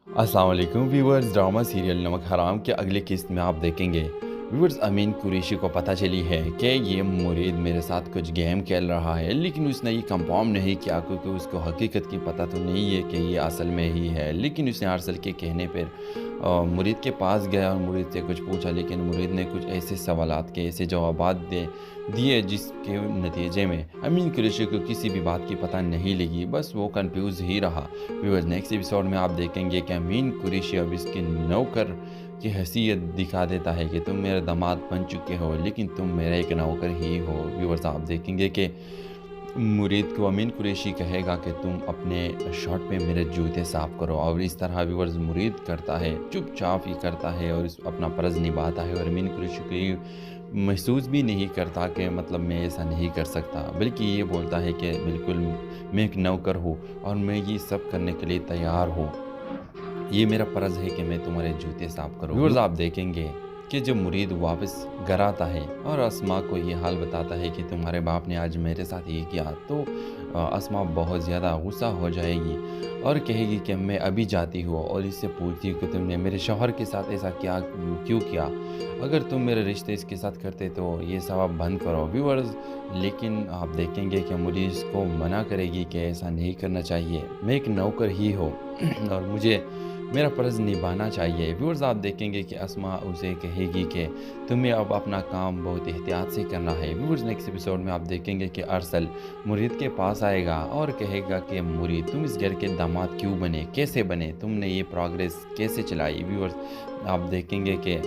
अस्सलाम वालेकुम viewers. Drama serial नमक हराम के अगले किस्त में आप देखेंगे व्यूवर्स अमीन कुरैशी को पता चली है कि ये मुरीद मेरे साथ कुछ गेम खेल रहा है, लेकिन उसने ये कंफर्म नहीं किया क्योंकि उसको हकीकत की पता तो नहीं है कि ये असल में ही है। लेकिन उसने अरसल के कहने पर मुरीद के पास गया और मुरीद से कुछ पूछा, लेकिन मुरीद ने कुछ ऐसे सवालात के ऐसे जवाबात दे दिए जिसके नतीजे में अमीन कुरैशी को किसी भी बात की पता नहीं लगी, बस वो कंफ्यूज ही रहा। व्यूअर्स नेक्स्ट एपिसोड में आप देखेंगे कि अमीन कुरैशी अब इसके नौकर की हैसियत दिखा देता है कि तुम मेरे दामाद बन चुके हो, लेकिन तुम मेरा एक नौकर ही हो। व्यूअर्स आप देखेंगे कि मुरीद को अमीन कुरैशी कहेगा कि तुम अपने शर्ट पे मेरे जूते साफ़ करो, और इस तरह व्यूअर्स मुरीद करता है, चुपचाप ही करता है और अपना फ़र्ज़ निभाता है। और अमीन कुरैशी को ये महसूस भी नहीं करता कि मतलब मैं ऐसा नहीं कर सकता, बल्कि ये बोलता है कि बिल्कुल मैं एक नौकर हूँ और मैं ये सब करने के लिए तैयार हूँ। ये मेरा फ़र्ज़ है कि मैं तुम्हारे जूते साफ़ करूँ। व्यूअर्स आप देखेंगे कि जब मुरीद वापस घर आता है और अस्मा को ये हाल बताता है कि तुम्हारे बाप ने आज मेरे साथ ये किया, तो अस्मा बहुत ज़्यादा गुस्सा हो जाएगी और कहेगी कि मैं अभी जाती हूँ और इससे पूछती हूँ कि तुमने मेरे शौहर के साथ ऐसा क्या क्यों किया, अगर तुम मेरे रिश्ते इसके साथ करते तो ये सब बंद करो। व्यूअर्स लेकिन आप देखेंगे कि मुरीद इसको मना करेगी कि ऐसा नहीं करना चाहिए, मैं एक नौकर ही हूँ और मुझे मेरा फ़र्ज़ निभाना चाहिए। व्यूअर्स आप देखेंगे कि अस्मा उसे कहेगी कि तुम्हें अब अपना काम बहुत एहतियात से करना है। व्यूअर्स नेक्स्ट एपिसोड में आप देखेंगे कि अरसल मुरीद के पास आएगा और कहेगा कि मुरीद तुम इस घर के दामाद क्यों बने, कैसे बने, तुमने ये प्रोग्रेस कैसे चलाई। व्यूअर्स आप देखेंगे कि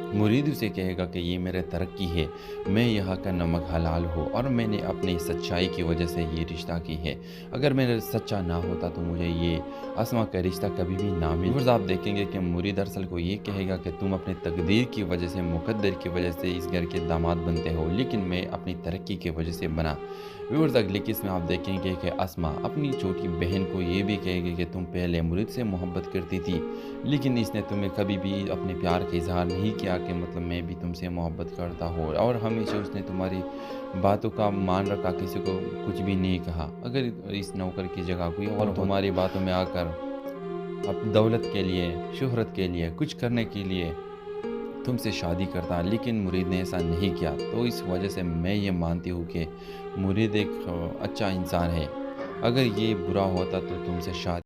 मुरीद उसे कहेगा कि ये मेरे तरक्की है, मैं यहाँ का नमक हलाल हूँ और मैंने अपनी सच्चाई की वजह से ये रिश्ता की है, अगर मेरा सच्चा ना होता तो मुझे ये अस्मा का रिश्ता कभी भी ना मिलता। आप देखेंगे कि मुरीद अरसल को ये कहेगा कि तुम अपने तकदीर की वजह से, मुकद्दर की वजह से इस घर के दामाद बनते हो, लेकिन मैं अपनी तरक्की की वजह से बना। व्यूअर्स अगली किस्त में आप देखेंगे कि अस्मा अपनी छोटी बहन को ये भी कहेगी कि तुम पहले मुरीद से मोहब्बत करती थी, लेकिन इसने तुम्हें कभी भी अपने प्यार का इजहार नहीं किया कि मतलब मैं भी तुमसे मोहब्बत करता हूँ, और हमेशा उसने तुम्हारी बातों का मान रखा, किसी को कुछ भी नहीं कहा। अगर इस नौकर की जगह कोई और तुम्हारी बातों में आकर अब दौलत के लिए, शोहरत के लिए, कुछ करने के लिए तुमसे शादी करता, लेकिन मुरीद ने ऐसा नहीं किया, तो इस वजह से मैं ये मानती हूँ कि मुरीद एक अच्छा इंसान है, अगर ये बुरा होता तो तुमसे शादी